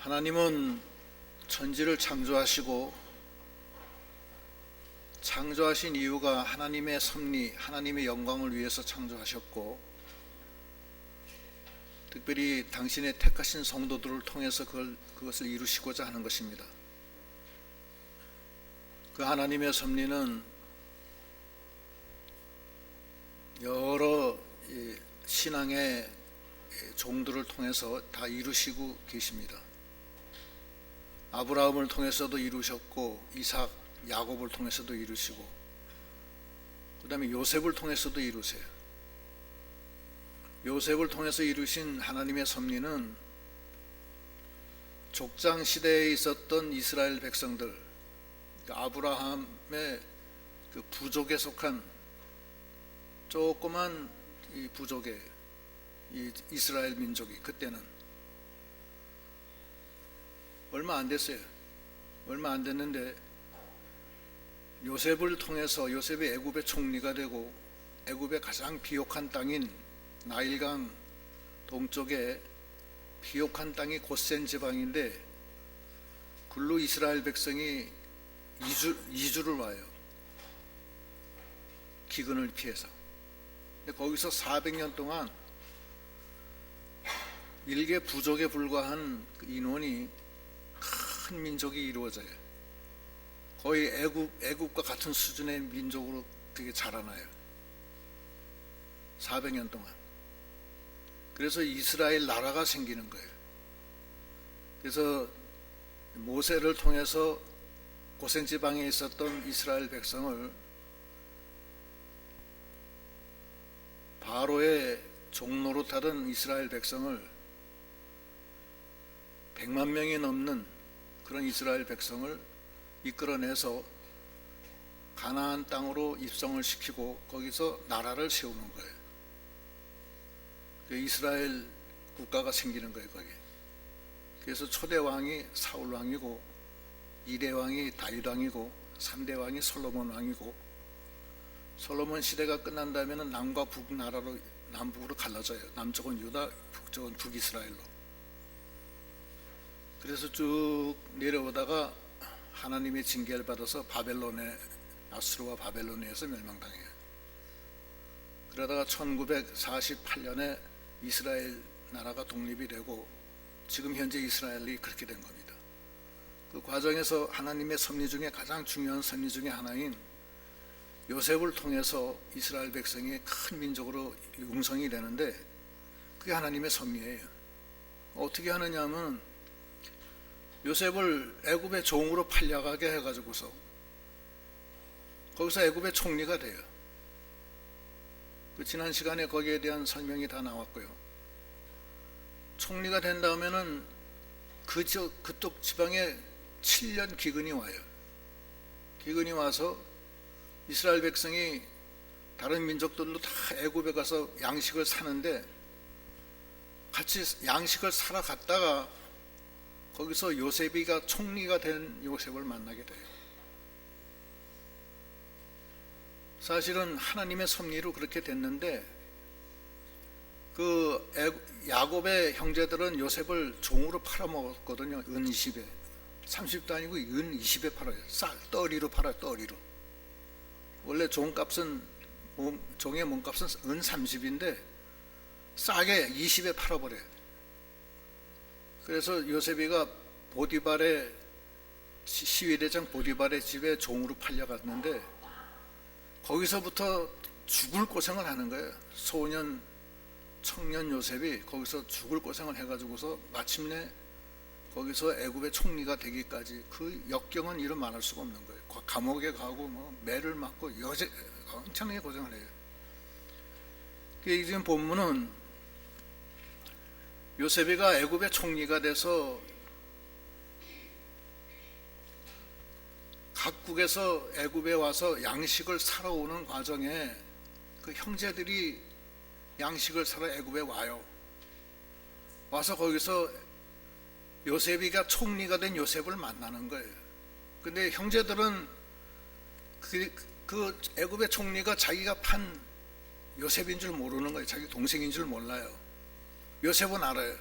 하나님은 천지를 창조하시고 창조하신 이유가 하나님의 섭리, 하나님의 영광을 위해서 창조하셨고, 특별히 당신의 택하신 성도들을 통해서 그것을 이루시고자 하는 것입니다. 그 하나님의 섭리는 여러 신앙의 종들을 통해서 다 이루시고 계십니다. 아브라함을 통해서도 이루셨고, 이삭, 야곱을 통해서도 이루시고, 그 다음에 요셉을 통해서도 이루세요. 요셉을 통해서 이루신 하나님의 섭리는 족장 시대에 있었던 이스라엘 백성들, 아브라함의 그 부족에 속한 조그만 이 부족의 이 이스라엘 민족이 그때는 얼마 안 됐어요. 얼마 안 됐는데 요셉을 통해서 요셉이 애굽의 총리가 되고, 애굽의 가장 비옥한 땅인 나일강 동쪽에 비옥한 땅이 고센 지방인데 글로 이스라엘 백성이 이주를 와요. 기근을 피해서. 근데 거기서 400년 동안 일개 부족에 불과한 인원이 큰 민족이 이루어져요. 거의 애굽과 같은 수준의 민족으로 되게 자라나요. 400년 동안. 그래서 이스라엘 나라가 생기는 거예요. 그래서 모세를 통해서 고센 지방에 있었던 이스라엘 백성을 바로의 종로로 타던 이스라엘 백성을 100만 명이 넘는 그런 이스라엘 백성을 이끌어내서 가나안 땅으로 입성을 시키고 거기서 나라를 세우는 거예요. 이스라엘 국가가 생기는 거예요, 거기. 그래서 초대 왕이 사울 왕이고, 2대 왕이 다윗 왕이고, 3대 왕이 솔로몬 왕이고, 솔로몬 시대가 끝난 다음에는 남과 북 나라로 남북으로 갈라져요. 남쪽은 유다, 북쪽은 북이스라엘로. 그래서 쭉 내려오다가 하나님의 징계를 받아서 아수르와 바벨론에서 멸망당해요. 그러다가 1948년에 이스라엘 나라가 독립이 되고, 지금 현재 이스라엘이 그렇게 된 겁니다. 그 과정에서 하나님의 섭리 중에 가장 중요한 섭리 중에 하나인 요셉을 통해서 이스라엘 백성이 큰 민족으로 융성이 되는데, 그게 하나님의 섭리예요. 어떻게 하느냐 하면 요셉을 애굽의 종으로 팔려가게 해가지고서 거기서 애굽의 총리가 돼요. 그 지난 시간에 거기에 대한 설명이 다 나왔고요. 총리가 된 다음에는 그쪽 지방에 7년 기근이 와요. 기근이 와서 이스라엘 백성이 다른 민족들도 다 애굽에 가서 양식을 사는데 같이 양식을 사러 갔다가 거기서 요셉이가 총리가 된 요셉을 만나게 돼요. 사실은 하나님의 섭리로 그렇게 됐는데, 야곱의 형제들은 요셉을 종으로 팔아먹었거든요. 은 20에. 30도 아니고 은 20에 팔아요. 떠리로 팔아요. 떠리로. 원래 종의 몸값은 은 30인데 싸게 20에 팔아버려요. 그래서 요셉이가 시위대장 보디발의 집에 종으로 팔려갔는데 거기서부터 죽을 고생을 하는 거예요. 청년 요셉이 거기서 죽을 고생을 해가지고서 마침내 거기서 애굽의 총리가 되기까지 그 역경은 이루 말할 수가 없는 거예요. 감옥에 가고 매를 맞고 엄청나게 고생을 해요. 지금 본문은 요셉이가 애굽의 총리가 돼서 각국에서 애굽에 와서 양식을 사러 오는 과정에 그 형제들이 양식을 사러 애굽에 와요. 와서 거기서 요셉이가 총리가 된 요셉을 만나는 거예요. 근데 형제들은 그 애굽의 총리가 자기가 판 요셉인 줄 모르는 거예요. 자기 동생인 줄 몰라요. 요셉은 알아요.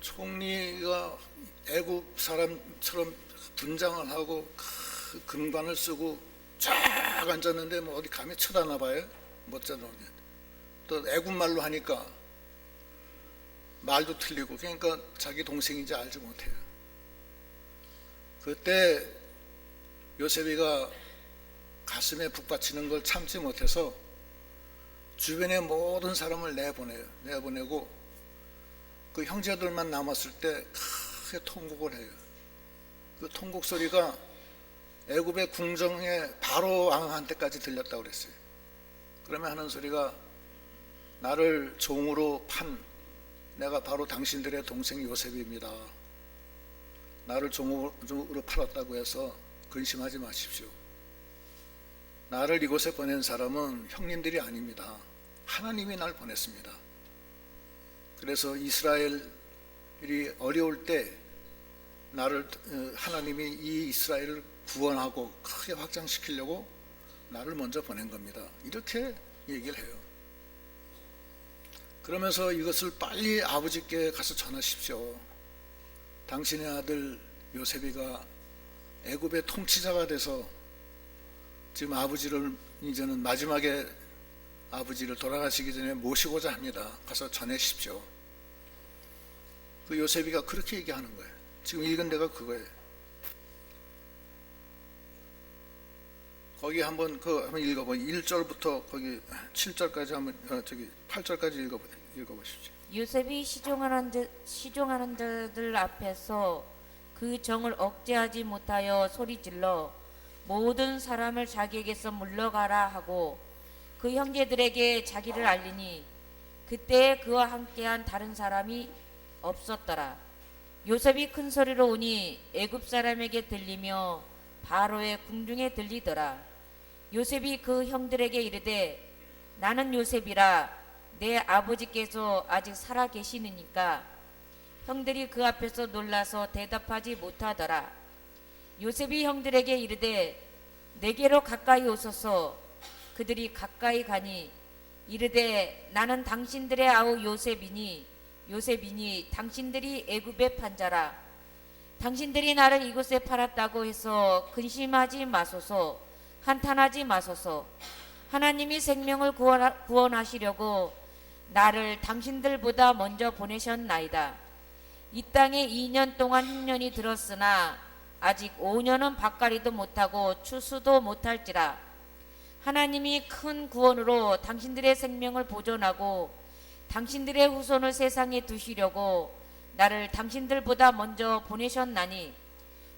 총리가 애국 사람처럼 분장을 하고 금관을 쓰고 쫙 앉았는데 뭐 어디 감히 쳐다나 봐요? 못 쳐다보게. 또 애국말로 하니까 말도 틀리고, 그러니까 자기 동생인지 알지 못해요. 그때 요셉이가 가슴에 북받치는 걸 참지 못해서 주변의 모든 사람을 내보내고 그 형제들만 남았을 때 크게 통곡을 해요. 그 통곡 소리가 애굽의 궁정에 바로 왕한테까지 들렸다고 그랬어요. 그러면 하는 소리가, 나를 종으로 판 내가 바로 당신들의 동생 요셉입니다. 나를 종으로 팔았다고 해서 근심하지 마십시오. 나를 이곳에 보낸 사람은 형님들이 아닙니다. 하나님이 날 보냈습니다. 그래서 이스라엘이 어려울 때 하나님이 이 이스라엘을 구원하고 크게 확장시키려고 나를 먼저 보낸 겁니다. 이렇게 얘기를 해요. 그러면서 이것을 빨리 아버지께 가서 전하십시오. 당신의 아들 요셉이가 애굽의 통치자가 돼서 지금 아버지를 이제는 마지막에 아버지를 돌아가시기 전에 모시고자 합니다. 가서 전하십시오. 그 요셉이가 그렇게 얘기하는 거예요. 지금 읽은 데가 그거예요. 거기 한번 읽어봐. 1절부터 거기 7절까지 한번 8절까지 읽어보십시오. 요셉이 시종하는 자들 앞에서 그 정을 억제하지 못하여 소리질러 모든 사람을 자기에게서 물러가라 하고 그 형제들에게 자기를 알리니 그때 그와 함께한 다른 사람이 없었더라. 요셉이 큰 소리로 오니 애굽 사람에게 들리며 바로의 궁중에 들리더라. 요셉이 그 형들에게 이르되 나는 요셉이라 내 아버지께서 아직 살아 계시느니까. 형들이 그 앞에서 놀라서 대답하지 못하더라. 요셉이 형들에게 이르되 내게로 가까이 오소서. 그들이 가까이 가니 이르되 나는 당신들의 아우 요셉이니 당신들이 애굽의 판자라. 당신들이 나를 이곳에 팔았다고 해서 근심하지 마소서. 한탄하지 마소서. 하나님이 생명을 구원하시려고 나를 당신들보다 먼저 보내셨나이다. 이 땅에 2년 동안 흉년이 들었으나 아직 5년은 밭갈이도 못하고 추수도 못할지라. 하나님이 큰 구원으로 당신들의 생명을 보존하고 당신들의 후손을 세상에 두시려고 나를 당신들보다 먼저 보내셨나니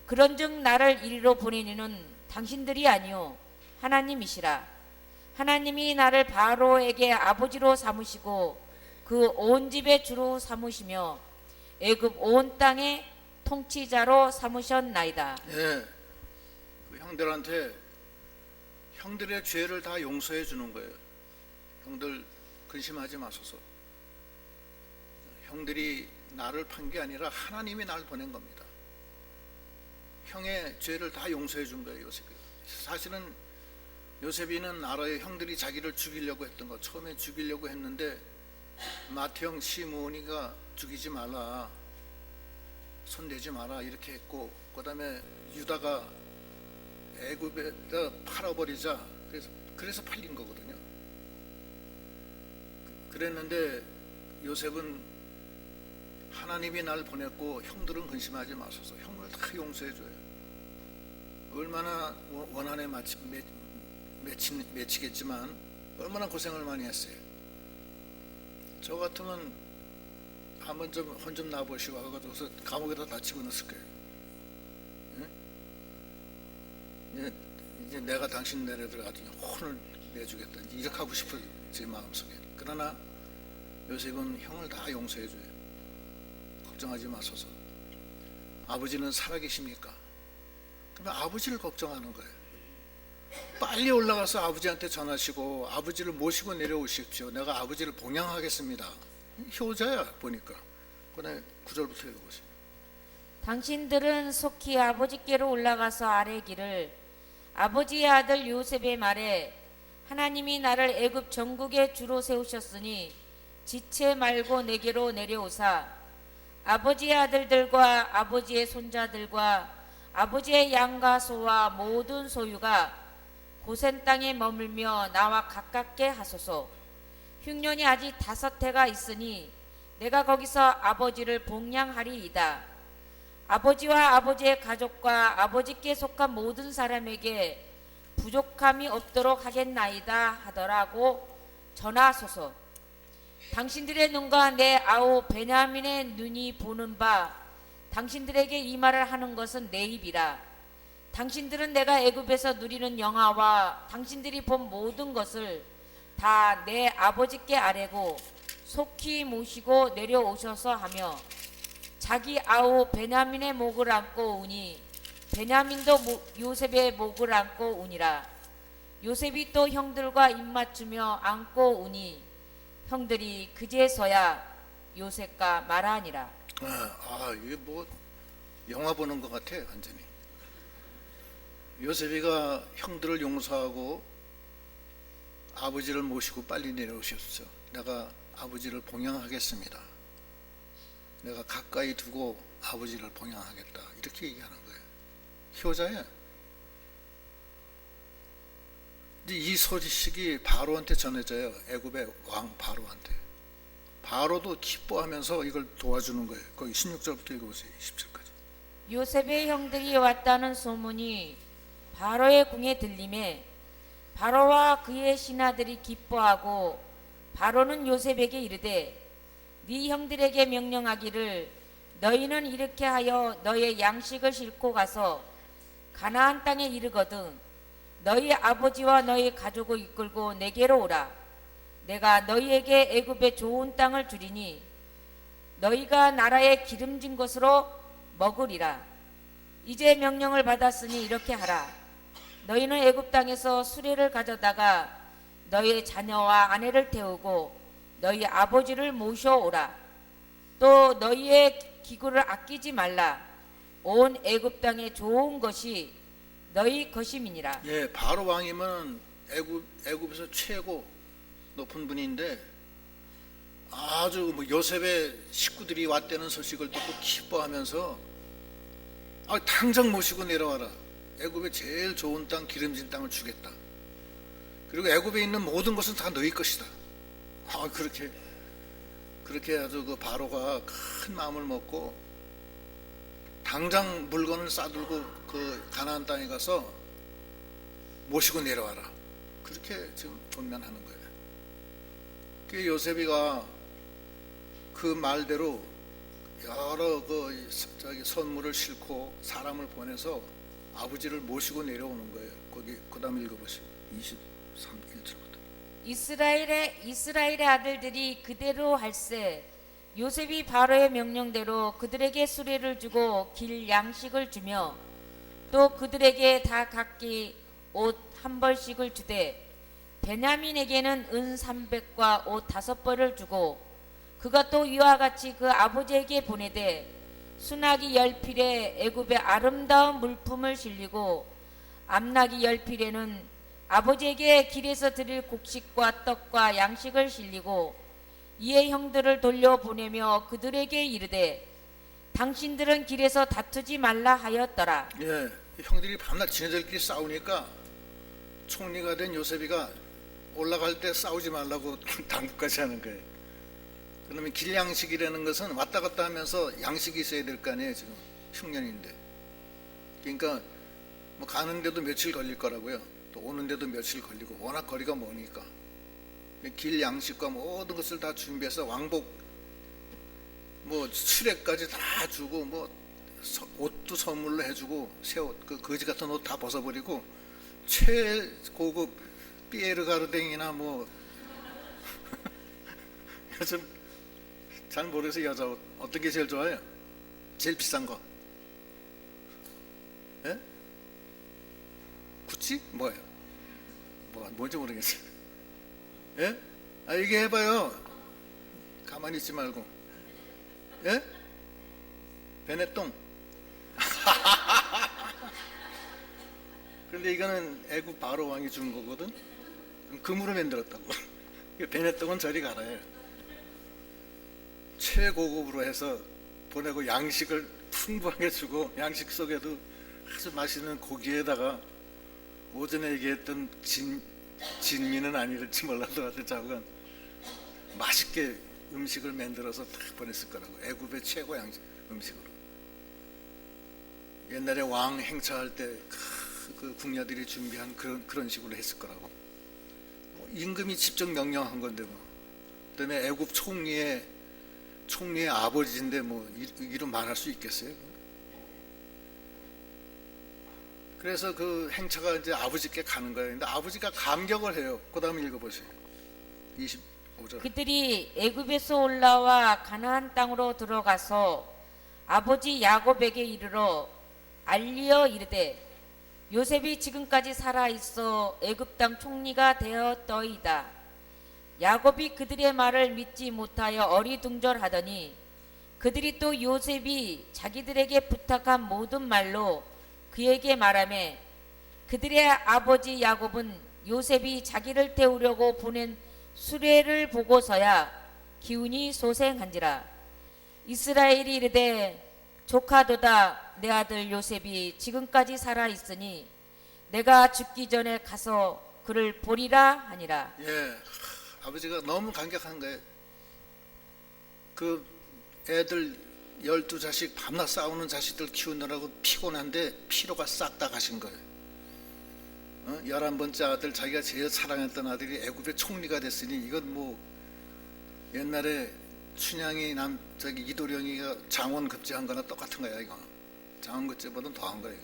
그런즉 나를 이리로 보내니는 당신들이 아니요 하나님이시라. 하나님이 나를 바로에게 아버지로 삼으시고 그 온 집의 주로 삼으시며 애굽 온 땅의 통치자로 삼으셨나이다. 예, 그 형들한테 형들의 죄를 다 용서해 주는 거예요. 형들 근심하지 마소서. 형들이 나를 판 게 아니라 하나님이 날 보낸 겁니다. 형의 죄를 다 용서해 준 거예요, 요셉이. 사실은 요셉이는 알아요. 형들이 자기를 죽이려고 했던 거. 처음에 죽이려고 했는데 맏형 시므온이가 죽이지 말라, 손대지 마라 이렇게 했고, 그 다음에 유다가 애굽에다 팔아버리자 그래서 팔린 거거든요. 그랬는데 요셉은 하나님이 날 보냈고 형들은 근심하지 마소서. 형을 다 용서해줘요. 얼마나 원한에 맺히겠지만 얼마나 고생을 많이 했어요. 저 같으면 한번 좀 혼 좀 나보시고 하고서 감옥에다 다 집어넣었을 거예요. 예? 이제 내가 당신 내려들 아주 혼을 내주겠다 이렇게 하고 싶어요, 제 마음속에. 그러나 요셉은 형을 다 용서해줘요. 걱정하지 마소서. 아버지는 살아계십니까? 그러면 아버지를 걱정하는 거예요. 빨리 올라가서 아버지한테 전하시고 아버지를 모시고 내려오십시오. 내가 아버지를 봉양하겠습니다. 효자야 보니까. 그다음에 9절부터 읽어보세요. 당신들은 속히 아버지께로 올라가서 아뢰기를 아버지의 아들 요셉의 말에 하나님이 나를 애굽 전국에 주로 세우셨으니 지체 말고 내게로 내려오사 아버지의 아들들과 아버지의 손자들과 아버지의 양과 소와 모든 소유가 고센 땅에 머물며 나와 가깝게 하소서. 흉년이 아직 5해가 있으니 내가 거기서 아버지를 복양하리이다. 아버지와 아버지의 가족과 아버지께 속한 모든 사람에게 부족함이 없도록 하겠나이다 하더라고 전하소서. 당신들의 눈과 내 아우 베냐민의 눈이 보는 바 당신들에게 이 말을 하는 것은 내 입이라. 당신들은 내가 애굽에서 누리는 영화와 당신들이 본 모든 것을 다 내 아버지께 아뢰고 속히 모시고 내려오셔서 하며 자기 아우 베냐민의 목을 안고 우니 베냐민도 요셉의 목을 안고 우니라. 요셉이 또 형들과 입맞추며 안고 우니 형들이 그제서야 요셉과 말하니라. 이게 뭐 영화 보는 것 같아. 완전히 요셉이가 형들을 용서하고 아버지를 모시고 빨리 내려오셨죠. 내가 아버지를 봉양하겠습니다. 내가 가까이 두고 아버지를 봉양하겠다. 이렇게 얘기하는 거예요. 효자야. 근데 이 소식이 바로한테 전해져요. 애굽의 왕 바로한테. 바로도 기뻐하면서 이걸 도와주는 거예요. 거기 16절부터 읽어보세요. 20절까지. 요셉의 형들이 왔다는 소문이 바로의 궁에 들림에 바로와 그의 신하들이 기뻐하고 바로는 요셉에게 이르되 네 형들에게 명령하기를 너희는 이렇게 하여 너의 양식을 싣고 가서 가나안 땅에 이르거든 너희 아버지와 너희 가족을 이끌고 내게로 오라. 내가 너희에게 애굽의 좋은 땅을 주리니 너희가 나라의 기름진 것으로 먹으리라. 이제 명령을 받았으니 이렇게 하라. 너희는 애굽 땅에서 수레를 가져다가 너희의 자녀와 아내를 태우고 너희 아버지를 모셔오라. 또 너희의 기구를 아끼지 말라. 온 애굽 땅에 좋은 것이 너희 것임이니라. 예, 바로 왕이면 애굽에서 최고 높은 분인데 아주 뭐 요셉의 식구들이 왔다는 소식을 듣고 기뻐하면서 당장 모시고 내려와라. 애굽의 제일 좋은 땅 기름진 땅을 주겠다. 그리고 애굽에 있는 모든 것은 다 너희 것이다. 그렇게 아주 그 바로가 큰 마음을 먹고 당장 물건을 싸들고 그 가나안 땅에 가서 모시고 내려와라. 그렇게 지금 존면하는 거예요. 그 요셉이가 그 말대로 여러 선물을 싣고 사람을 보내서 아버지를 모시고 내려오는 거예요. 거기 그다음 읽어보시죠. 23일절부터. 이스라엘의 아들들이 그대로 할세 요셉이 바로의 명령대로 그들에게 수레를 주고 길 양식을 주며 또 그들에게 다 각기 옷 한 벌씩을 주되 베냐민에게는 은 300과 옷 5벌을 주고 그가 또 이와 같이 그 아버지에게 보내되 순하기 10필에 애굽의 아름다운 물품을 실리고 암나기 10필에는 아버지에게 길에서 드릴 곡식과 떡과 양식을 실리고 이에 형들을 돌려보내며 그들에게 이르되 당신들은 길에서 다투지 말라 하였더라. 예, 형들이 밤낮 지네들끼리 싸우니까 총리가 된 요셉이가 올라갈 때 싸우지 말라고 당부까지 하는 거예요. 그러면 길 양식이라는 것은 왔다 갔다 하면서 양식이 있어야 될 거 아니에요. 지금 흉년인데. 그러니까 뭐 가는데도 며칠 걸릴 거라고요. 또 오는데도 며칠 걸리고 워낙 거리가 머니까 길 양식과 모든 것을 다 준비해서 왕복 뭐 수레까지 다 주고 뭐 옷도 선물로 해주고 새 옷, 그 거지 같은 옷 다 벗어버리고 최고급 피에르 가르댕이나 뭐 요즘 잘 모르겠어요. 여자 옷 어떤 게 제일 좋아요? 제일 비싼 거? 예? 구찌? 뭐예요? 뭔지 모르겠어요. 예? 얘기해봐요. 가만히 있지 말고. 예? 베네똥. 그런데 이거는 애굽 바로 왕이 준 거거든. 금으로 만들었다고. 베네똥은 저리 가라. 최고급으로 해서 보내고 양식을 풍부하게 주고 양식 속에도 아주 맛있는 고기에다가 오전에 얘기했던 진미는 아닐지 몰라도 하여튼 작은 맛있게 음식을 만들어서 딱 보냈을 거라고. 애굽의 최고 양식 음식으로. 옛날에 왕 행차할 때 그 궁녀들이 준비한 그런 식으로 했을 거라고. 뭐 임금이 직접 명령한 건데 뭐. 그다음에 애굽 총리의 아버지인데 뭐 이름 말할 수 있겠어요? 그래서 그 행차가 이제 아버지께 가는 거예요. 근데 아버지가 감격을 해요. 그 다음에 읽어보세요. 25절. 그들이 애굽에서 올라와 가나안 땅으로 들어가서 아버지 야곱에게 이르러 알리어 이르되 요셉이 지금까지 살아 있어 애굽 땅 총리가 되었더이다. 야곱이 그들의 말을 믿지 못하여 어리둥절하더니 그들이 또 요셉이 자기들에게 부탁한 모든 말로 그에게 말하매 그들의 아버지 야곱은 요셉이 자기를 태우려고 보낸 수레를 보고서야 기운이 소생한지라. 이스라엘이 이르되 조카도다 내 아들 요셉이 지금까지 살아 있으니 내가 죽기 전에 가서 그를 보리라 하니라. 예, 아버지가 너무 감격한 거예요. 그 애들 12자식 밤낮 싸우는 자식들 키우느라고 피곤한데 피로가 싹 다 가신 거예요. 11번째 아들, 자기가 제일 사랑했던 아들이 애굽의 총리가 됐으니 이건 뭐 옛날에 춘향이 저기 이도령이가 장원급제한 거나 똑같은 거야. 이거 장원급제보다는 더한 거야. 이거.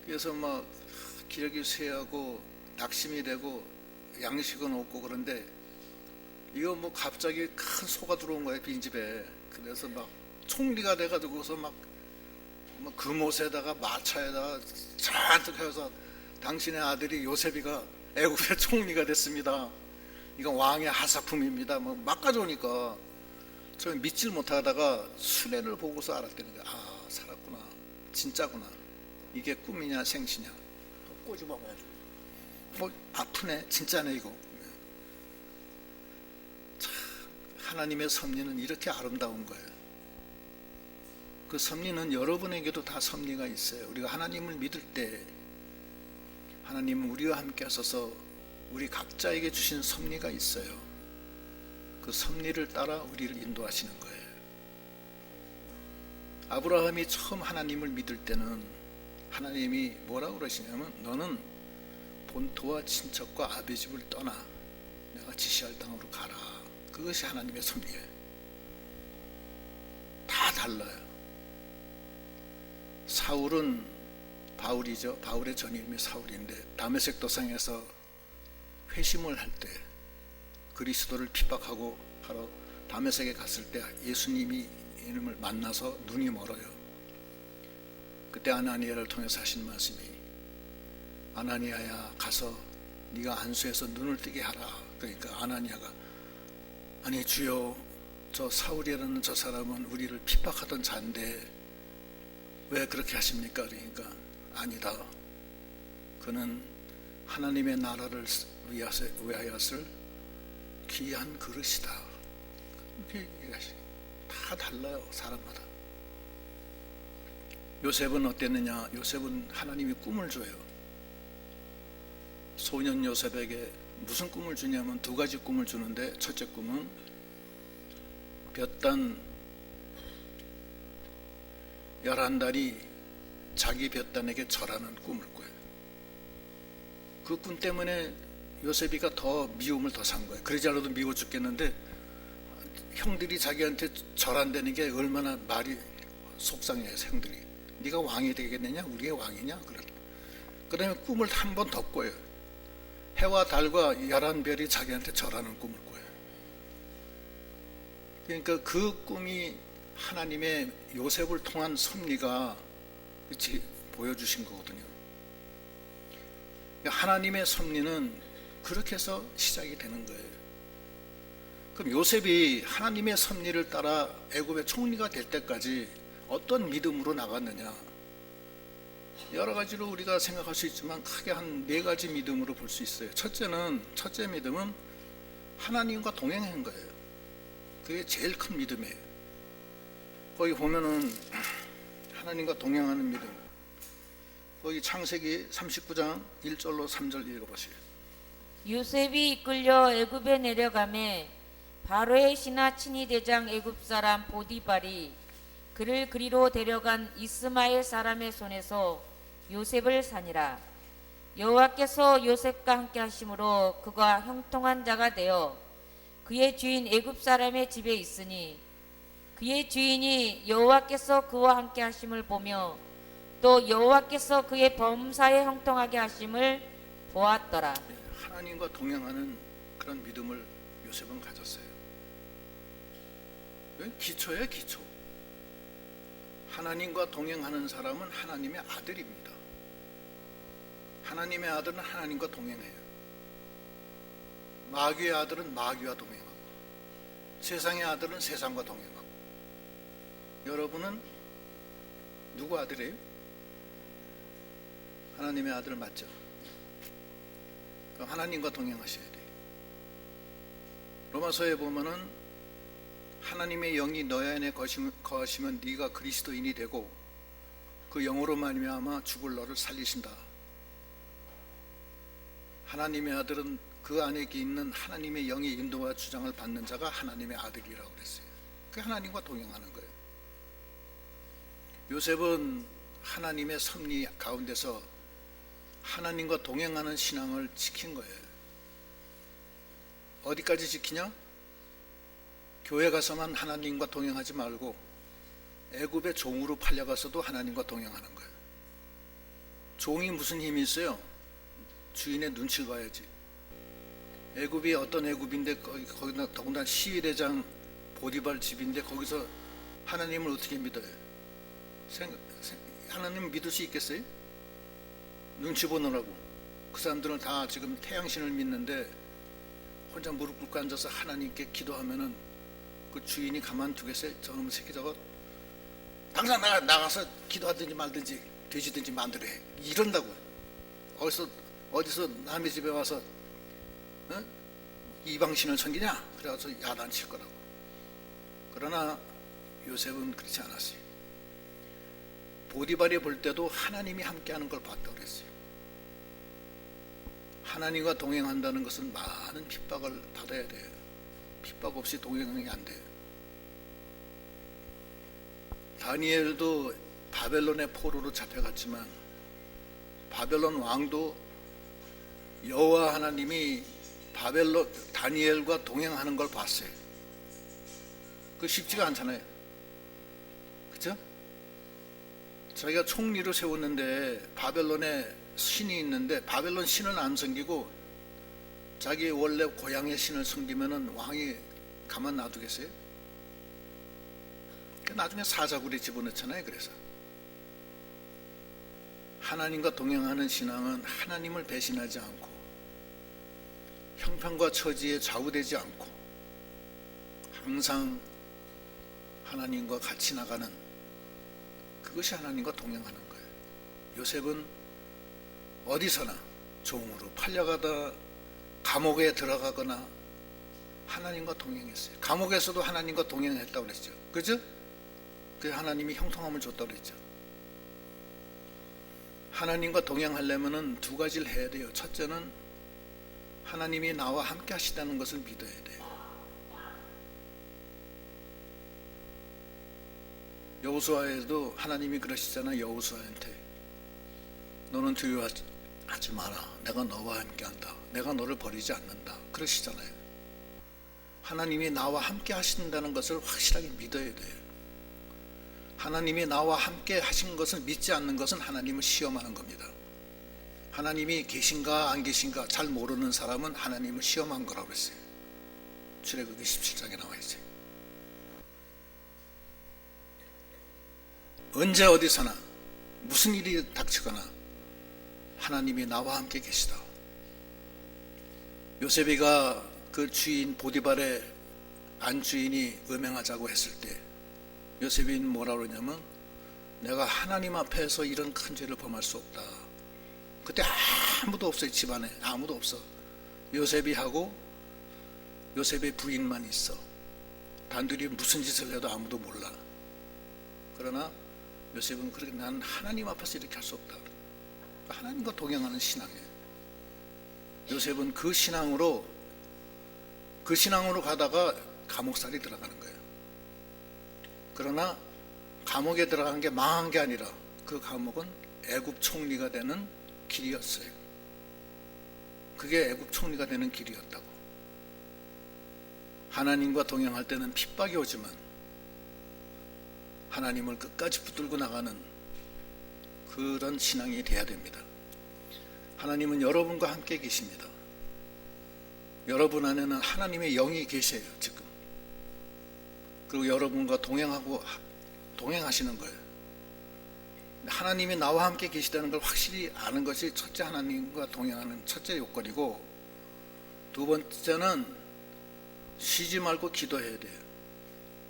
그래서 막 기력이 쇠하고 낙심이 되고 양식은 없고 그런데 이거 뭐 갑자기 큰 소가 들어온 거야, 빈집에. 그래서 막 총리가 돼가지고서 막 금옷에다가 마차에다가 잔뜩 해서 당신의 아들이 요셉이가 애굽의 총리가 됐습니다. 이건 왕의 하사품입니다. 막 가져오니까 저 믿질 못하다가 수레를 보고서 알았다는 거야. 아, 살았구나. 진짜구나. 이게 꿈이냐 생시냐. 꼬집어가지고. 아프네. 진짜네 이거. 참, 하나님의 섭리는 이렇게 아름다운 거예요. 그 섭리는 여러분에게도 다 섭리가 있어요. 우리가 하나님을 믿을 때 하나님은 우리와 함께 하셔서 우리 각자에게 주신 섭리가 있어요. 그 섭리를 따라 우리를 인도하시는 거예요. 아브라함이 처음 하나님을 믿을 때는 하나님이 뭐라고 그러시냐면 너는 본토와 친척과 아비 집을 떠나 내가 지시할 땅으로 가라. 그것이 하나님의 섭리예요. 다 달라요. 사울은 바울이죠. 바울의 전 이름이 사울인데 다메섹 도상에서 회심을 할 때 그리스도를 핍박하고 바로 다메섹에 갔을 때 예수님이 이름을 만나서 눈이 멀어요. 그때 아나니아를 통해서 하신 말씀이 아나니아야 가서 네가 안수해서 눈을 뜨게 하라. 그러니까 아나니아가 아니 주여 저 사울이라는 저 사람은 우리를 핍박하던 자인데 왜 그렇게 하십니까? 그러니까 아니다. 그는 하나님의 나라를 위하였을 귀한 그릇이다. 이렇게 얘기하시. 다 달라요, 사람마다. 요셉은 어땠느냐? 요셉은 하나님이 꿈을 줘요. 소년 요셉에게 무슨 꿈을 주냐면 두 가지 꿈을 주는데 첫째 꿈은 볕단 11달이 자기 볕단에게 절하는 꿈을 꿔요. 그 꿈 때문에 요셉이가 더 미움을 더 산 거예요. 그러지 않아도 미워 죽겠는데 형들이 자기한테 절한다는 게 얼마나 말이 속상해요. 형들이 네가 왕이 되겠느냐? 우리의 왕이냐? 그 다음에 꿈을 한 번 더 꿔요. 해와 달과 11별이 자기한테 절하는 꿈을 꿔요. 그러니까 그 꿈이 하나님의 요셉을 통한 섭리가 보여주신 거거든요. 하나님의 섭리는 그렇게 해서 시작이 되는 거예요. 그럼 요셉이 하나님의 섭리를 따라 애굽의 총리가 될 때까지 어떤 믿음으로 나갔느냐? 여러 가지로 우리가 생각할 수 있지만 크게 한 4가지 믿음으로 볼 수 있어요. 첫째 믿음은 하나님과 동행한 거예요. 그게 제일 큰 믿음이에요. 거기 보면은 하나님과 동행하는 믿음. 거기 창세기 39장 1절로 3절 읽어보세요. 요셉이 이끌려 애굽에 내려가매 바로의 신하 친위 대장 애굽 사람 보디발이 그를 그리로 데려간 이스마엘 사람의 손에서 요셉을 사니라. 여호와께서 요셉과 함께 하심으로 그가 형통한 자가 되어 그의 주인 애굽 사람의 집에 있으니 그의 주인이 여호와께서 그와 함께 하심을 보며 또 여호와께서 그의 범사에 형통하게 하심을 보았더라. 하나님과 동행하는 그런 믿음을 요셉은 가졌어요. 이건 기초예요, 기초. 하나님과 동행하는 사람은 하나님의 아들입니다. 하나님의 아들은 하나님과 동행해요. 마귀의 아들은 마귀와 동행하고 세상의 아들은 세상과 동행하고. 여러분은 누구 아들이에요? 하나님의 아들 맞죠? 그럼 하나님과 동행하셔야 돼요. 로마서에 보면은 하나님의 영이 너희 안에 거하시면 네가 그리스도인이 되고 그 영으로 말미암아 죽을 너를 살리신다. 하나님의 아들은 그 안에 있는 하나님의 영의 인도와 주장을 받는 자가 하나님의 아들이라고 그랬어요. 그게 하나님과 동행하는 거예요. 요셉은 하나님의 섭리 가운데서 하나님과 동행하는 신앙을 지킨 거예요. 어디까지 지키냐? 교회 가서만 하나님과 동행하지 말고 애굽의 종으로 팔려가서도 하나님과 동행하는 거예요. 종이 무슨 힘이 있어요? 주인의 눈치를 봐야지. 애굽이 어떤 애굽인데 거기다 더군다나 시위대장 보디발 집인데 거기서 하나님을 어떻게 믿어요? 하나님 믿을 수 있겠어요? 눈치 보느라고. 그 사람들은 다 지금 태양신을 믿는데 혼자 무릎 꿇고 앉아서 하나님께 기도하면은 그 주인이 가만두겠어요? 저놈 새끼 저거 당장 나가서 기도하든지 말든지 되지든지 만들어 해. 이런다고. 어디서 남의 집에 와서 이방신을 섬기냐? 그래서 야단칠 거라고. 그러나 요셉은 그렇지 않았어요. 보디발이 볼 때도 하나님이 함께하는 걸 봤다고 그랬어요. 하나님과 동행한다는 것은 많은 핍박을 받아야 돼요. 핍박 없이 동행이 안 돼요. 다니엘도 바벨론의 포로로 잡혀갔지만 바벨론 왕도 여호와 하나님이 다니엘과 동행하는 걸 봤어요. 그 쉽지가 않잖아요. 그렇죠? 자기가 총리로 세웠는데 바벨론에 신이 있는데 바벨론 신을 안 섬기고 자기 원래 고향의 신을 섬기면은 왕이 가만 놔두겠어요? 나중에 사자굴에 집어넣잖아요. 그래서 하나님과 동행하는 신앙은 하나님을 배신하지 않고 형편과 처지에 좌우되지 않고 항상 하나님과 같이 나가는 그것이 하나님과 동행하는 거예요. 요셉은 어디서나 종으로 팔려가다 감옥에 들어가거나 하나님과 동행했어요. 감옥에서도 하나님과 동행했다고 그랬죠. 그죠? 그 하나님이 형통함을 줬다고 그랬죠. 하나님과 동행하려면은 두 가지를 해야 돼요. 첫째는 하나님이 나와 함께 하시다는 것을 믿어야 돼요. 여호수아에도 하나님이 그러시잖아요. 여호수아한테 너는 두려워하지 마라. 내가 너와 함께 한다. 내가 너를 버리지 않는다. 그러시잖아요. 하나님이 나와 함께 하신다는 것을 확실하게 믿어야 돼요. 하나님이 나와 함께 하신 것을 믿지 않는 것은 하나님을 시험하는 겁니다. 하나님이 계신가 안 계신가 잘 모르는 사람은 하나님을 시험한 거라고 했어요. 출애굽기 17장에 나와 있어요. 언제 어디서나 무슨 일이 닥치거나 하나님이 나와 함께 계시다. 요셉이가 그 주인 보디발의 안주인이 음행하자고 했을 때 요셉이 뭐라고 그러냐면 내가 하나님 앞에서 이런 큰 죄를 범할 수 없다. 그때 아무도 없어요. 집안에 아무도 없어. 요셉이 하고 요셉의 부인만 있어. 단둘이 무슨 짓을 해도 아무도 몰라. 그러나 요셉은 그렇게 난 하나님 앞에서 이렇게 할 수 없다. 하나님과 동행하는 신앙이에요. 요셉은 그 신앙으로 가다가 감옥살이 들어가는 거예요. 그러나 감옥에 들어간 게 망한 게 아니라 그 감옥은 애굽 총리가 되는 길이었어요. 그게 애굽 총리가 되는 길이었다고. 하나님과 동행할 때는 핍박이 오지만 하나님을 끝까지 붙들고 나가는 그런 신앙이 돼야 됩니다. 하나님은 여러분과 함께 계십니다. 여러분 안에는 하나님의 영이 계세요, 지금. 그리고 여러분과 동행하시는 거예요. 하나님이 나와 함께 계시다는 걸 확실히 아는 것이 첫째, 하나님과 동행하는 첫째 요건이고, 두 번째는 쉬지 말고 기도해야 돼요.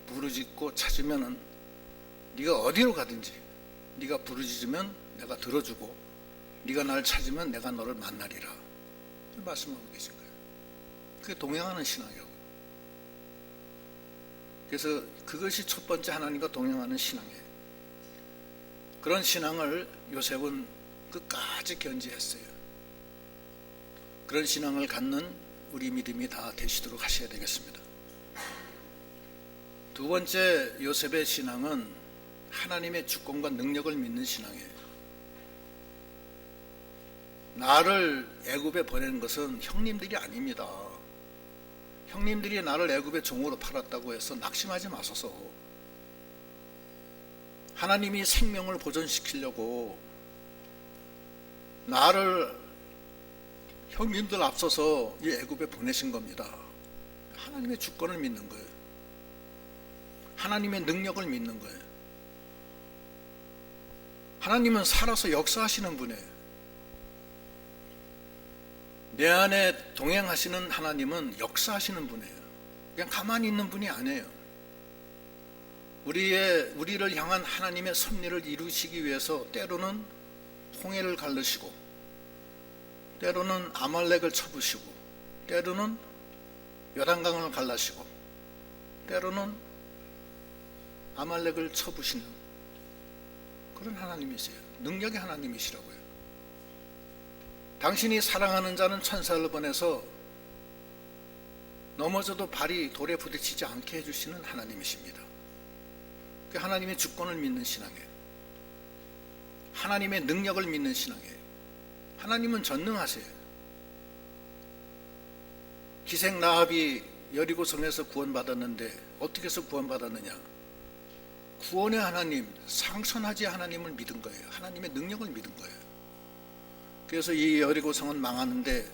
부르짖고 찾으면은 네가 어디로 가든지 네가 부르짖으면 내가 들어주고 네가 나를 찾으면 내가 너를 만나리라 말씀하고 계신 거예요. 그게 동행하는 신앙이라고요. 그래서 그것이 첫 번째 하나님과 동행하는 신앙이에요. 그런 신앙을 요셉은 끝까지 견지했어요. 그런 신앙을 갖는 우리 믿음이 다 되시도록 하셔야 되겠습니다. 두 번째 요셉의 신앙은 하나님의 주권과 능력을 믿는 신앙이에요. 나를 애굽에 보내는 것은 형님들이 아닙니다. 형님들이 나를 애굽의 종으로 팔았다고 해서 낙심하지 마소서. 하나님이 생명을 보존시키려고 나를 형님들 앞서서 이 애굽에 보내신 겁니다. 하나님의 주권을 믿는 거예요. 하나님의 능력을 믿는 거예요. 하나님은 살아서 역사하시는 분이에요. 내 안에 동행하시는 하나님은 역사하시는 분이에요. 그냥 가만히 있는 분이 아니에요. 우리를 향한 하나님의 섭리를 이루시기 위해서 때로는 홍해를 갈르시고, 때로는 아말렉을 쳐부시고, 때로는 요단강을 갈라시고, 때로는 아말렉을 쳐부시는 그런 하나님이세요. 능력의 하나님이시라고요. 당신이 사랑하는 자는 천사를 보내서 넘어져도 발이 돌에 부딪히지 않게 해주시는 하나님이십니다. 그 하나님의 주권을 믿는 신앙이에요. 하나님의 능력을 믿는 신앙이에요. 하나님은 전능하세요. 기생 라합이 여리고 성에서 구원받았는데 어떻게 해서 구원받았느냐? 구원의 하나님, 상선하지 하나님을 믿은 거예요. 하나님의 능력을 믿은 거예요. 그래서 이 여리고 성은 망하는데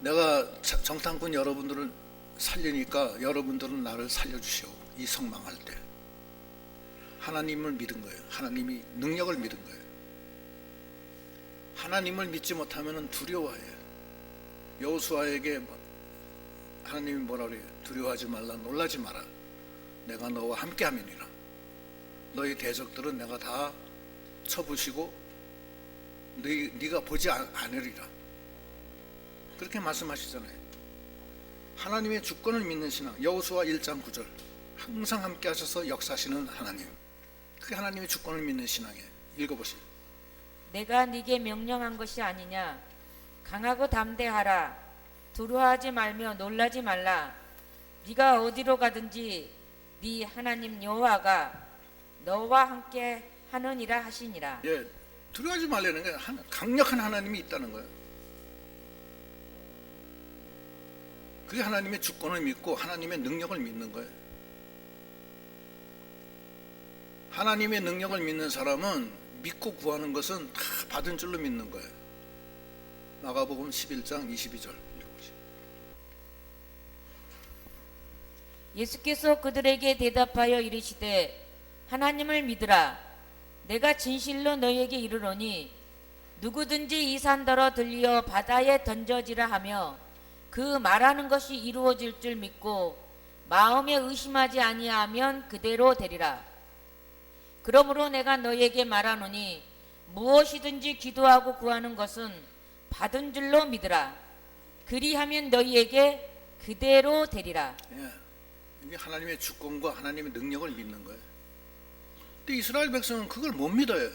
내가 정탐꾼 여러분들을 살리니까 여러분들은 나를 살려주시오. 이 성 망할 때. 하나님을 믿은 거예요. 하나님이 능력을 믿은 거예요. 하나님을 믿지 못하면 두려워해요. 여호수아에게 하나님이 뭐라 그래요? 두려워하지 말라, 놀라지 마라. 내가 너와 함께 함이니라. 너희 대적들은 내가 다 쳐부시고 네가 보지 않으리라. 그렇게 말씀하시잖아요. 하나님의 주권을 믿는 신앙. 여호수아 1장 9절. 항상 함께 하셔서 역사하시는 하나님. 그게 하나님의 주권을 믿는 신앙이에요. 읽어보시죠. 내가 네게 명령한 것이 아니냐. 강하고 담대하라. 두려워하지 말며 놀라지 말라. 네가 어디로 가든지 네 하나님 여호와가 너와 함께 하느니라 하시니라. 예, 두려워하지 말라는 게 강력한 하나님이 있다는 거예요. 그게 하나님의 주권을 믿고 하나님의 능력을 믿는 거예요. 하나님의 능력을 믿는 사람은 믿고 구하는 것은 다 받은 줄로 믿는 거예요. 마가복음 11장 22절 읽어보시죠. 예수께서 그들에게 대답하여 이르시되 하나님을 믿으라. 내가 진실로 너희에게 이르노니 누구든지 이 산더러 들려 바다에 던져지라 하며 그 말하는 것이 이루어질 줄 믿고 마음에 의심하지 아니하면 그대로 되리라. 그러므로 내가 너희에게 말하노니 무엇이든지 기도하고 구하는 것은 받은 줄로 믿으라. 그리하면 너희에게 그대로 되리라. 예, 이게 하나님의 주권과 하나님의 능력을 믿는 거예요. 근데 이스라엘 백성은 그걸 못 믿어요.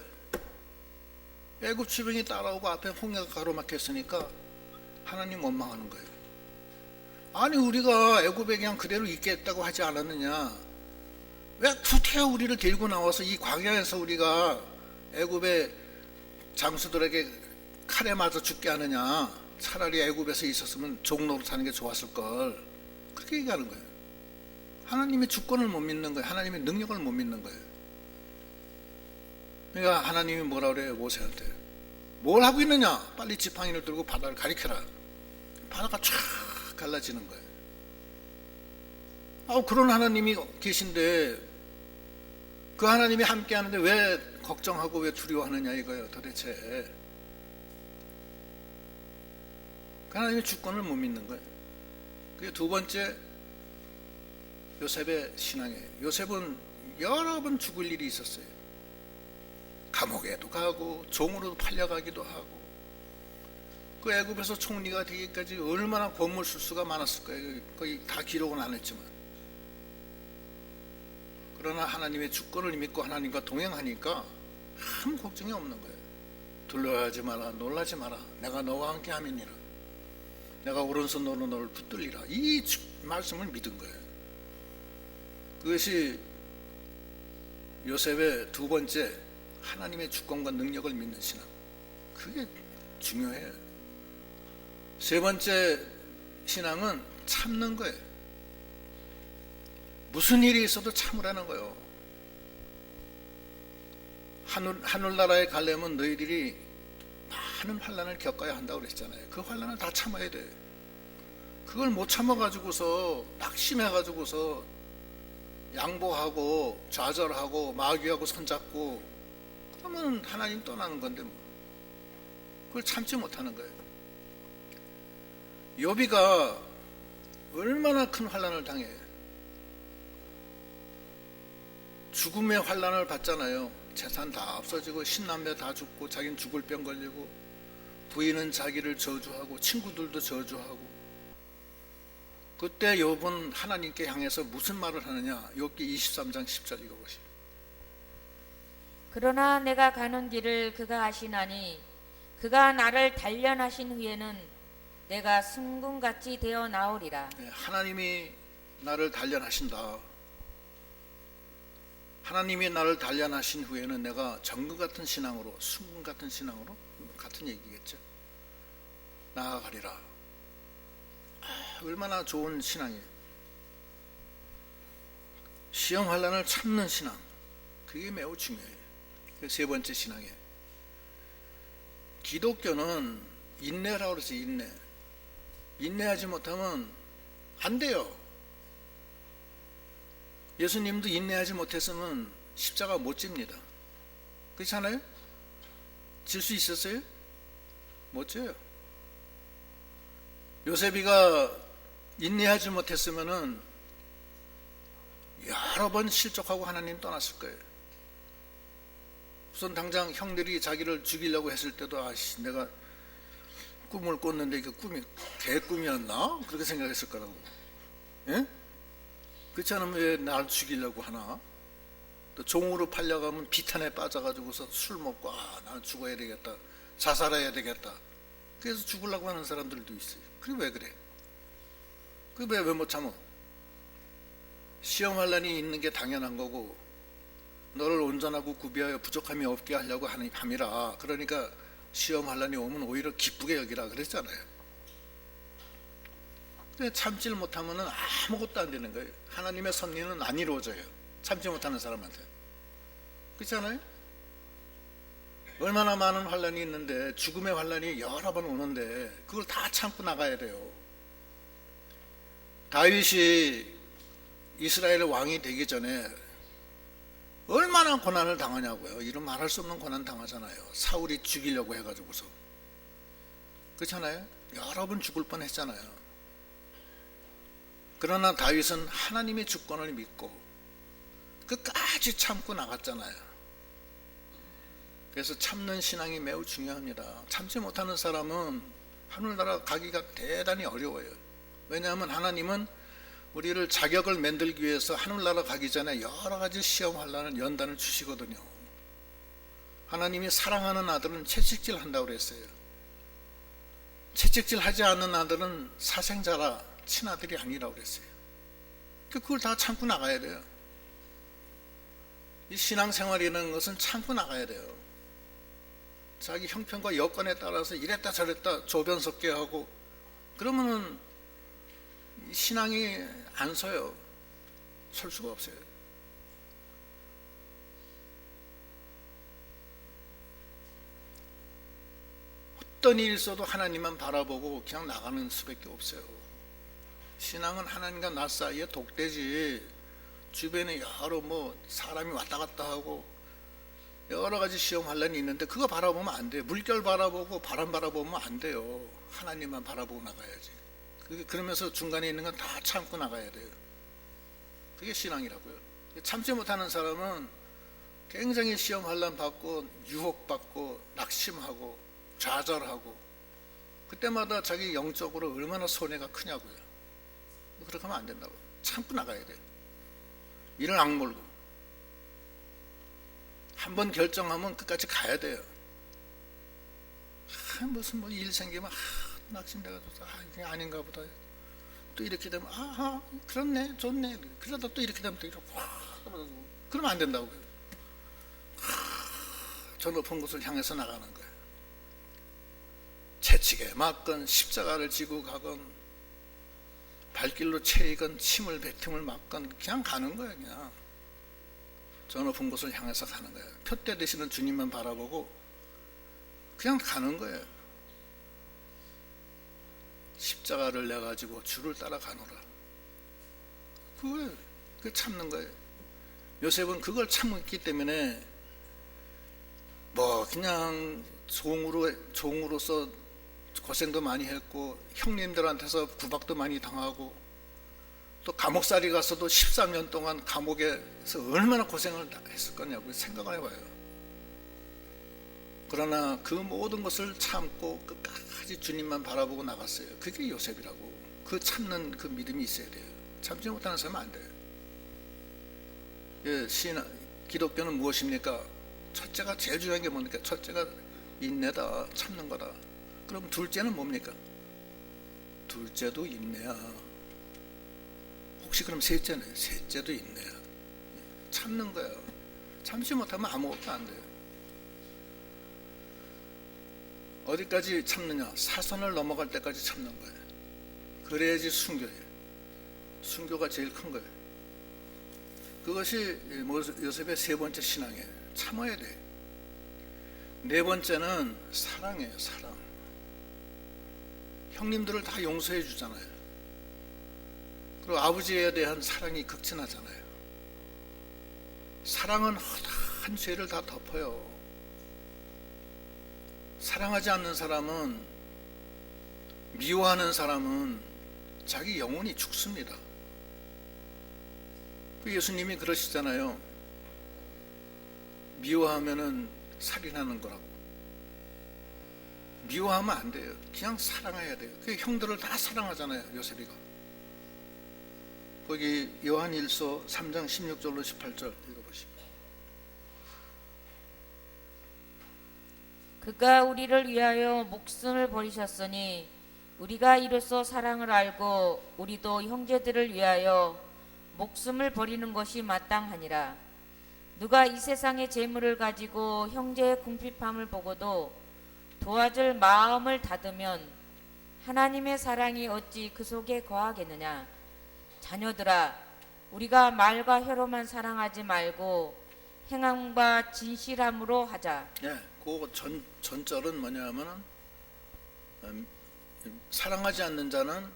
애굽 추병이 따라오고 앞에 홍해가 가로막혔으니까 하나님 원망하는 거예요. 아니 우리가 애굽에 그냥 그대로 있겠다고 하지 않았느냐? 왜 구태여 우리를 데리고 나와서 이 광야에서 우리가 애굽의 장수들에게 칼에 맞아 죽게 하느냐? 차라리 애굽에서 있었으면 종로로 사는 게 좋았을 걸. 그렇게 얘기하는 거예요. 하나님의 주권을 못 믿는 거예요. 하나님의 능력을 못 믿는 거예요. 그러니까 하나님이 뭐라 그래요? 모세한테 뭘 하고 있느냐? 빨리 지팡이를 들고 바다를 가리켜라. 바다가 쫙 갈라지는 거예요. 그런 하나님이 계신데 그 하나님이 함께 하는데 왜 걱정하고 왜 두려워하느냐 이거예요. 도대체 그 하나님의 주권을 못 믿는 거예요. 그게 두 번째 요셉의 신앙이에요. 요셉은 여러 번 죽을 일이 있었어요. 감옥에도 가고 종으로도 팔려가기도 하고 그 애굽에서 총리가 되기까지 얼마나 권물 술수가 많았을 거예요. 거의 다 기록은 안 했지만 그러나 하나님의 주권을 믿고 하나님과 동행하니까 아무 걱정이 없는 거예요. 두려워하지 마라, 놀라지 마라. 내가 너와 함께 함이니라. 내가 오른손으로 너를 붙들리라. 이 말씀을 믿은 거예요. 그것이 요셉의 두 번째 하나님의 주권과 능력을 믿는 신앙. 그게 중요해요. 세 번째 신앙은 참는 거예요. 무슨 일이 있어도 참으라는 거예요. 하늘나라에 가려면 너희들이 많은 환난을 겪어야 한다고 그랬잖아요. 그 환난을 다 참아야 돼. 그걸 못 참아가지고서 낙심해가지고서 양보하고 좌절하고 마귀하고 손잡고 그러면 하나님 떠나는 건데 뭐. 그걸 참지 못하는 거예요. 욥이가 얼마나 큰 환난을 당해요. 죽음의 환난을 받잖아요. 재산 다 없어지고 신남매 다 죽고 자기는 죽을 병 걸리고 부인은 자기를 저주하고 친구들도 저주하고 그때 욥은 하나님께 향해서 무슨 말을 하느냐. 욥기 23장 10절 읽어보시오. 그러나 내가 가는 길을 그가 아시나니 그가 나를 단련하신 후에는 내가 승군같이 되어 나오리라. 하나님이 나를 단련하신다. 하나님이 나를 단련하신 후에는 내가 정금 같은 신앙으로 승군 같은 신앙으로 같은 얘기겠죠. 나아가리라. 얼마나 좋은 신앙이에요. 시험 환난을 참는 신앙. 그게 매우 중요해요. 세 번째 신앙이에요. 기독교는 인내라고 그러죠. 인내. 인내하지 못하면 안 돼요. 예수님도 인내하지 못했으면 십자가 못 집니다. 그렇잖아요? 질 수 있었어요? 못 져요. 요셉이가 인내하지 못했으면은 여러 번 실족하고 하나님 떠났을 거예요. 우선 당장 형들이 자기를 죽이려고 했을 때도 내가 꿈을 꿨는데 그 꿈이 개꿈이었나? 그렇게 생각했을 거라고. 예? 그렇지 않으면 왜 날 죽이려고 하나? 또 종으로 팔려가면 비탄에 빠져가지고서 술 먹고 난 죽어야 되겠다. 자살해야 되겠다. 그래서 죽으려고 하는 사람들도 있어요. 그게 왜 그래? 그게 왜 못 참어? 시험 환난이 있는 게 당연한 거고 너를 온전하고 구비하여 부족함이 없게 하려고 함이라. 그러니까 시험 환난이 오면 오히려 기쁘게 여기라 그랬잖아요. 근데 참지를 못하면 아무것도 안 되는 거예요. 하나님의 섭리는 안 이루어져요. 참지 못하는 사람한테. 그렇잖아요? 얼마나 많은 환난이 있는데 죽음의 환난이 여러 번 오는데 그걸 다 참고 나가야 돼요. 다윗이 이스라엘 왕이 되기 전에 얼마나 고난을 당하냐고요. 이런 말할 수 없는 고난 당하잖아요. 사울이 죽이려고 해가지고서. 그렇잖아요? 여러 번 죽을 뻔했잖아요. 그러나 다윗은 하나님의 주권을 믿고 끝까지 참고 나갔잖아요. 그래서 참는 신앙이 매우 중요합니다. 참지 못하는 사람은 하늘나라 가기가 대단히 어려워요. 왜냐하면 하나님은 우리를 자격을 만들기 위해서 하늘나라 가기 전에 여러 가지 시험 환난을 연단을 주시거든요. 하나님이 사랑하는 아들은 채찍질 한다고 그랬어요. 채찍질 하지 않는 아들은 사생자라 친아들이 아니라고 그랬어요. 그걸 다 참고 나가야 돼요. 이 신앙생활이라는 것은 참고 나가야 돼요. 자기 형편과 여건에 따라서 이랬다 저랬다 조변석게 하고 그러면은 신앙이 안 서요. 설 수가 없어요. 어떤 일이 있어도 하나님만 바라보고 그냥 나가는 수밖에 없어요. 신앙은 하나님과 나 사이에 독대지 주변에 여러 사람이 왔다 갔다 하고 여러 가지 시험 환란이 있는데 그거 바라보면 안 돼요. 물결 바라보고 바람 바라보면 안 돼요. 하나님만 바라보고 나가야지. 그러면서 중간에 있는 건 다 참고 나가야 돼요. 그게 신앙이라고요. 참지 못하는 사람은 굉장히 시험 환란 받고 유혹받고 낙심하고 좌절하고 그때마다 자기 영적으로 얼마나 손해가 크냐고요. 그렇게 하면 안 된다고. 참고 나가야 돼요. 이를 악물고 한번 결정하면 끝까지 가야 돼요. 무슨 일 생기면 낙심돼가지고 이게 아닌가 보다. 또 이렇게 되면 그렇네 좋네. 그러다 또 이렇게 되면 또 이렇게 그러면 안 된다고요. 저 높은 곳을 향해서 나가는 거예요. 채찍에 맞건 십자가를 지고 가건 발길로 채이건 침을 뱉음을 맞건 그냥 가는 거예요. 그냥 저 높은 곳을 향해서 가는 거예요. 표대 되시는 주님만 바라보고 그냥 가는 거예요. 십자가를 내 가지고 주를 따라가노라. 그걸 참는 거예요. 요셉은 그걸 참았기 때문에 그냥 종으로서 고생도 많이 했고 형님들한테서 구박도 많이 당하고 또 감옥살이 가서도 13년 동안 감옥에서 얼마나 고생을 했을 거냐고 생각을 해봐요. 그러나 그 모든 것을 참고 끝까지 주님만 바라보고 나갔어요. 그게 요셉이라고. 그 참는 그 믿음이 있어야 돼요. 참지 못하는 사람은 안 돼요. 기독교는 무엇입니까? 첫째가 제일 중요한 게 뭡니까? 첫째가 인내다, 참는 거다. 그럼 둘째는 뭡니까? 둘째도 인내야. 혹시 그럼 셋째는? 셋째도 인내야. 참는 거야. 참지 못하면 아무것도 안 돼요. 어디까지 참느냐? 사선을 넘어갈 때까지 참는 거예요. 그래야지 순교예요. 순교가 제일 큰 거예요. 그것이 요셉의 세 번째 신앙이에요. 참아야 돼. 네 번째는 사랑이에요. 사랑. 형님들을 다 용서해 주잖아요. 그리고 아버지에 대한 사랑이 극진하잖아요. 사랑은 허다한 죄를 다 덮어요. 사랑하지 않는 사람은, 미워하는 사람은 자기 영혼이 죽습니다. 예수님이 그러시잖아요. 미워하면은 살인하는 거라고. 미워하면 안 돼요. 그냥 사랑해야 돼요. 그 형들을 다 사랑하잖아요. 요셉이가. 거기 요한일서 3장 16절로 18절 읽어보시죠. 그가 우리를 위하여 목숨을 버리셨으니 우리가 이로써 사랑을 알고 우리도 형제들을 위하여 목숨을 버리는 것이 마땅하니라. 누가 이 세상의 재물을 가지고 형제의 궁핍함을 보고도 도와줄 마음을 닫으면 하나님의 사랑이 어찌 그 속에 거하겠느냐. 자녀들아, 우리가 말과 혀로만 사랑하지 말고 행함과 진실함으로 하자. 그 전절은 뭐냐면은 사랑하지 않는 자는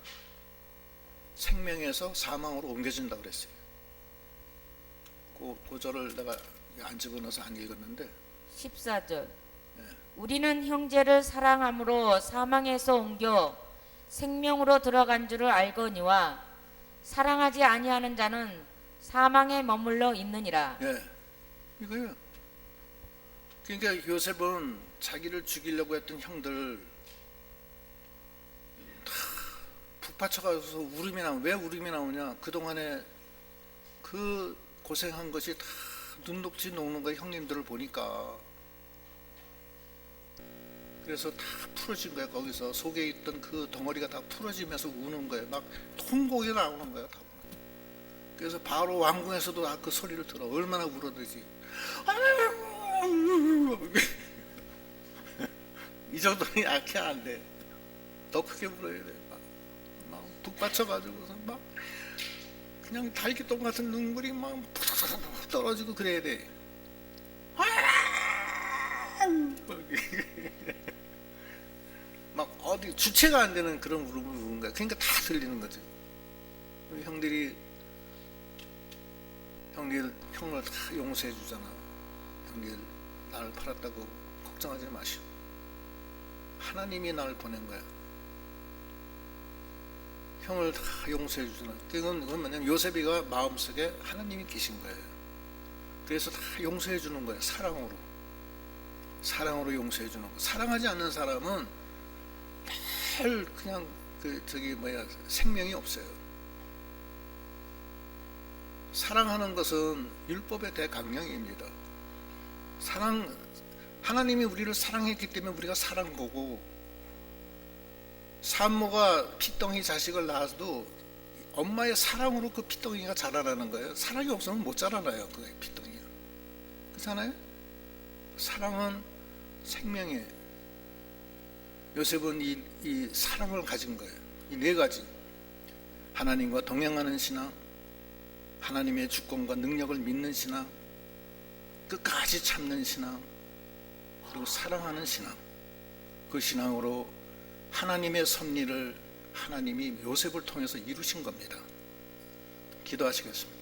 생명에서 사망으로 옮겨진다고 그랬어요. 그 절을 내가 안 집어넣어서 안 읽었는데 14절. 우리는 형제를 사랑함으로 사망에서 옮겨 생명으로 들어간 줄을 알거니와 사랑하지 아니하는 자는 사망에 머물러 있느니라. 이거예요. 그러니까 요셉은 자기를 죽이려고 했던 형들 다 북받쳐가서 울음이 나오면, 왜 울음이 나오냐? 그동안에 그 고생한 것이 다 눈독지 녹는 거야, 형님들을 보니까. 그래서 다 풀어진 거야. 거기서 속에 있던 그 덩어리가 다 풀어지면서 우는 거야. 막 통곡이 나오는 거야, 다. 그래서 바로 왕궁에서도 그 소리를 들어. 얼마나 울어대지. 이 정도는 약해 안 돼. 더 크게 불어야 돼. 막 북받쳐가지고서 막 그냥 달기똥 같은 눈물이 막 푹 떨어지고 그래야 돼. 막 어디 주체가 안 되는 그런 울음을 우는 거야. 그러니까 다 들리는 거지. 우리 형들이 형을 다 용서해 주잖아. 형들 나를 팔았다고 걱정하지 마시오. 하나님이 나를 보낸 거야. 형을 다 용서해 주잖아. 그건 뭐냐면 요셉이가 마음속에 하나님이 계신 거예요. 그래서 다 용서해 주는 거야. 사랑으로 용서해 주는 거. 사랑하지 않는 사람은 늘 그냥 생명이 없어요. 사랑하는 것은 율법의 대강령입니다. 하나님이 우리를 사랑했기 때문에 우리가 사는 거고, 산모가 피덩이 자식을 낳아도 엄마의 사랑으로 그 피덩이가 자라나는 거예요. 사랑이 없으면 못 자라나요, 그 피덩이가. 그렇잖아요? 사랑은 생명이에요. 요셉은 이 사랑을 가진 거예요. 이 네 가지. 하나님과 동행하는 신앙, 하나님의 주권과 능력을 믿는 신앙, 끝까지 참는 신앙, 그리고 사랑하는 신앙. 그 신앙으로 하나님의 섭리를 하나님이 요셉을 통해서 이루신 겁니다. 기도하시겠습니다.